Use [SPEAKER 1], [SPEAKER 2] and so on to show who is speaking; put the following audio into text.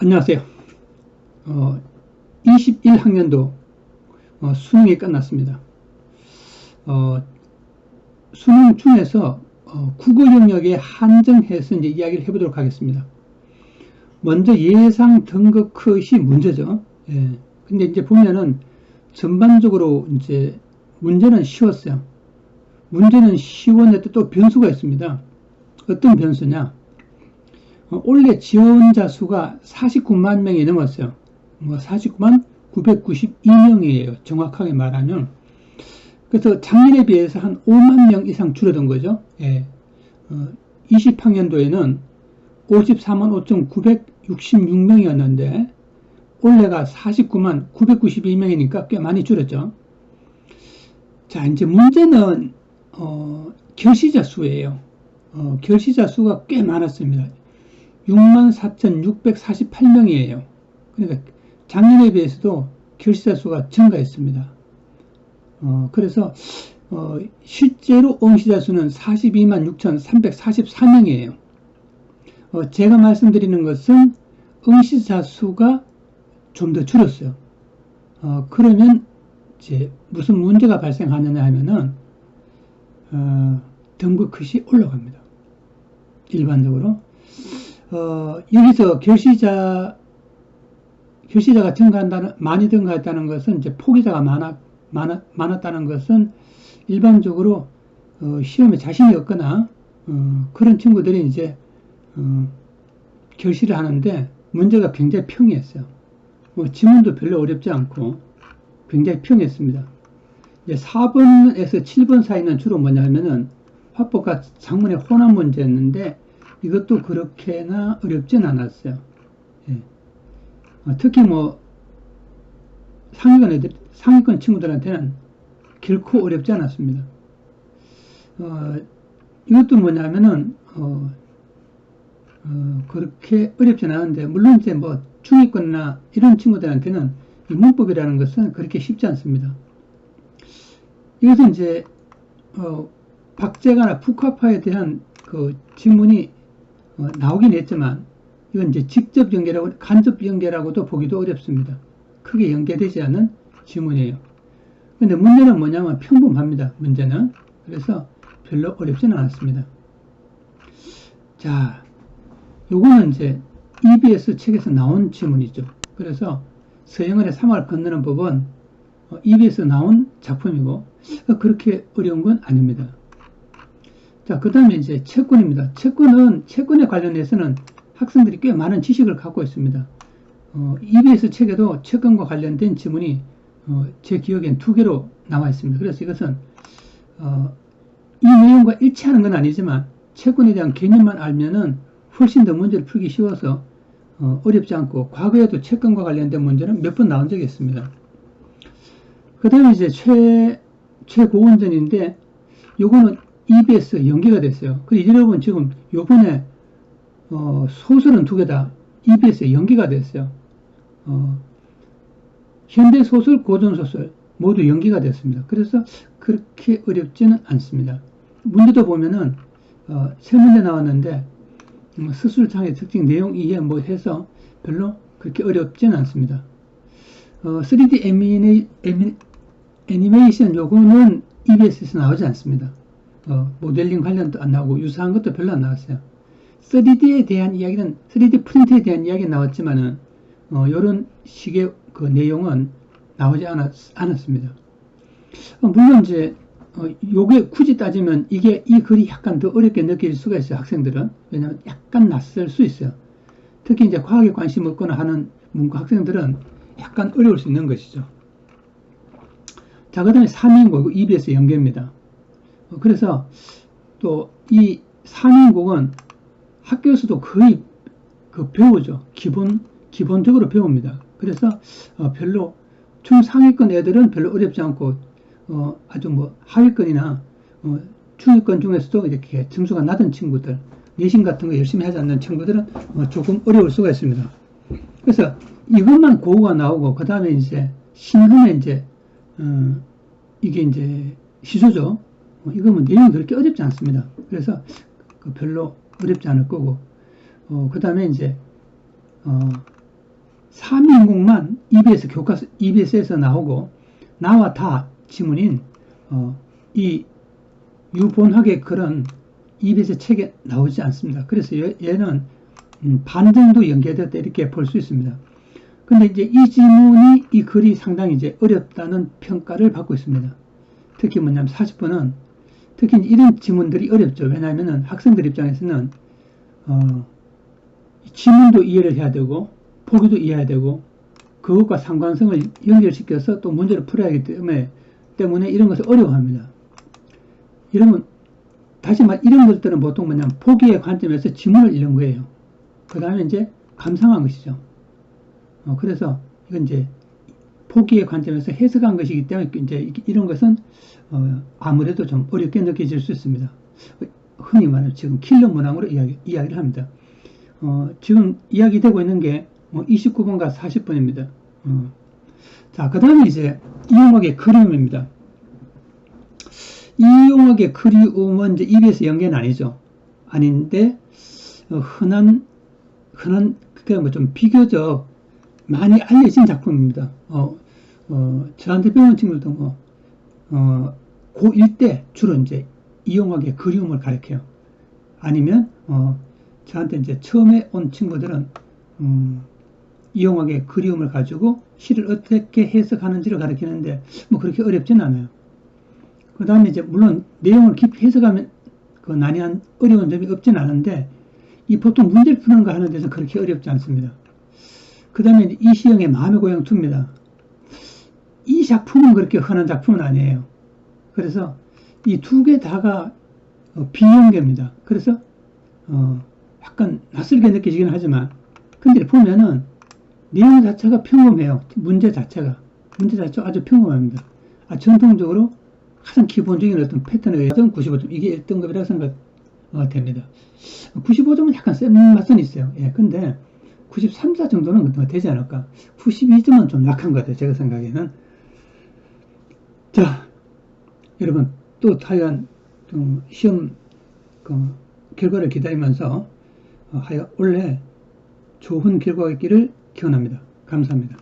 [SPEAKER 1] 안녕하세요. 21학년도 수능이 끝났습니다. 어, 수능 중에서 국어 영역에 한정해서 이제 이야기를 해보도록 하겠습니다. 먼저 예상 등급 컷이 문제죠. 예. 근데 이제 보면은 전반적으로 이제 문제는 쉬웠어요. 문제는 쉬웠는데 또 변수가 있습니다. 어떤 변수냐? 올해 지원자 수가 49만 명이 넘었어요. 49만 992명이에요. 정확하게 말하면. 그래서 작년에 비해서 한 5만 명 이상 줄어든 거죠. 예. 20학년도에는 54만 5,966명이었는데 올해가 49만 992명이니까 꽤 많이 줄었죠. 자, 이제 문제는 결시자 수예요. 결시자 수가 꽤 많았습니다. 64,648명이에요. 그러니까 작년에 비해서도 결시자 수가 증가했습니다. 그래서 실제로 응시자 수는 42만 6,344명이에요. 제가 말씀드리는 것은 응시자 수가 좀 더 줄었어요. 그러면 이제 무슨 문제가 발생하느냐 하면은 등급 컷이 올라갑니다. 일반적으로. 여기서 결시자가 많이 증가했다는 것은 이제 포기자가 많았다는 것은 일반적으로 시험에 자신이 없거나 그런 친구들이 이제 결시를 하는데 문제가 굉장히 평이했어요. 지문도 별로 어렵지 않고 굉장히 평이했습니다. 이제 4번에서 7번 사이는 주로 뭐냐면은 화법과 작문의 혼합 문제였는데 이것도 그렇게나 어렵진 않았어요. 예. 특히 상위권 친구들한테는 결코 어렵지 않았습니다. 이것도 뭐냐면은 그렇게 어렵진 않은데 물론 이제 중위권이나 이런 친구들한테는 이 문법이라는 것은 그렇게 쉽지 않습니다. 이것은 이제 박제가나 북화파에 대한 그 지문이 나오긴 했지만 이건 이제 직접 연계라고 간접 연계라고도 보기도 어렵습니다. 크게 연계되지 않은 지문이에요. 근데 문제는 뭐냐면 평범합니다. 문제는. 그래서 별로 어렵지는 않았습니다. 자, 요거는 이제 EBS 책에서 나온 지문이죠. 그래서 서영을의 3월 건너는 법은 EBS 나온 작품이고 그렇게 어려운 건 아닙니다. 자, 그 다음에 이제 채권입니다. 채권에 관련해서는 학생들이 꽤 많은 지식을 갖고 있습니다. EBS 책에도 채권과 관련된 지문이 제 기억엔 2개로 나와 있습니다. 그래서 이것은 이 내용과 일치하는 건 아니지만 채권에 대한 개념만 알면은 훨씬 더 문제를 풀기 쉬워서 어렵지 않고 과거에도 채권과 관련된 문제는 몇 번 나온 적이 있습니다. 그 다음에 이제 최고원전인데 요거는 EBS 연계가 됐어요. 그리고 여러분 지금 요번에 소설은 2개 다 EBS에 연계가 됐어요. 현대소설, 고전소설 모두 연계가 됐습니다. 그래서 그렇게 어렵지는 않습니다. 문제도 보면은 3문제 나왔는데 서술창의 특징, 내용 이해 해서 별로 그렇게 어렵지는 않습니다. 3D 애니메이션 요거는 EBS에서 나오지 않습니다. 모델링 관련도 안 나오고 유사한 것도 별로 안 나왔어요. 3D에 대한 이야기는 3D 프린트에 대한 이야기는 나왔지만은 이런 식의 그 내용은 나오지 않았습니다. 물론 이제 요게 굳이 따지면 이 글이 약간 더 어렵게 느낄 수가 있어요. 학생들은. 왜냐하면 약간 낯설 수 있어요. 특히 이제 과학에 관심 없거나 하는 문과 학생들은 약간 어려울 수 있는 것이죠. 자, 그 다음에 3인국 EBS 연계입니다. 그래서 또 이 3인국은 학교에서도 거의 배우죠. 기본적으로 배웁니다. 그래서 별로 중상위권 애들은 별로 어렵지 않고 아주 하위권이나 중위권 중에서도 이렇게 점수가 낮은 친구들, 내신 같은 거 열심히 하지 않는 친구들은 조금 어려울 수가 있습니다. 그래서 이것만 고가 나오고 그 다음에 이제 신흥에 이제 이게 이제 시조죠. 이거는 내용이 그렇게 어렵지 않습니다. 그래서 별로 어렵지 않을 거고 그 다음에 이제 3인공만 EBS 교과서, EBS에서 나오고, 나와 다 지문인, 이 유본학의 그런 EBS 책에 나오지 않습니다. 그래서 얘는 반 정도 연계됐다 이렇게 볼 수 있습니다. 근데 이제 이 지문이, 이 글이 상당히 이제 어렵다는 평가를 받고 있습니다. 특히 뭐냐면 40번은 특히 이런 지문들이 어렵죠. 왜냐하면 학생들 입장에서는 지문도 이해를 해야 되고 보기도 이해해야 되고 그것과 상관성을 연결시켜서 또 문제를 풀어야 하기 때문에 이런 것을 어려워합니다. 이러면 다시 말 이런 것들은 보통 뭐냐면 보기의 관점에서 지문을 읽는 거예요. 그 다음에 이제 감상한 것이죠. 그래서 이건 이제 보기의 관점에서 해석한 것이기 때문에 이제 이런 것은 아무래도 좀 어렵게 느껴질 수 있습니다. 흔히 말하는 지금 킬러 문항으로 이야기를 합니다. 지금 이야기되고 있는 게 29번과 40번입니다. 자, 그 다음에 이제 이용학의 그리움입니다. 이용학의 그리움은 이제 EBS 연계는 아니죠. 아닌데 흔한 그게 뭐 좀 비교적 많이 알려진 작품입니다. 저한테 배운 친구들도 고1 때 주로 이제 이용학의 그리움을 가르쳐요. 아니면, 저한테 이제 처음에 온 친구들은, 이용학의 그리움을 가지고 시를 어떻게 해석하는지를 가르치는데, 뭐 그렇게 어렵진 않아요. 그 다음에 이제, 물론 내용을 깊이 해석하면 그 난이한 어려운 점이 없진 않은데, 이 보통 문제를 푸는 거 하는 데서 그렇게 어렵지 않습니다. 그 다음에 이시영의 마음의 고향 2입니다. 이 작품은 그렇게 흔한 작품은 아니에요. 그래서 이 두 개 다가 비연계입니다. 그래서 약간 낯설게 느껴지긴 하지만 근데 보면은 내용 자체가 평범해요. 문제 자체가 아주 평범합니다. 전통적으로 가장 기본적인 어떤 패턴에 의해서 95점 이게 1등급이라고 생각됩니다. 95점은 약간 센 맛은 있어요. 예, 근데 93, 4 정도는 되지 않을까. 92점은 좀 약한 것 같아요. 제가 생각에는. 자, 여러분, 또 하여간, 시험, 결과를 기다리면서, 하여 올해 좋은 결과가 있기를 기원합니다. 감사합니다.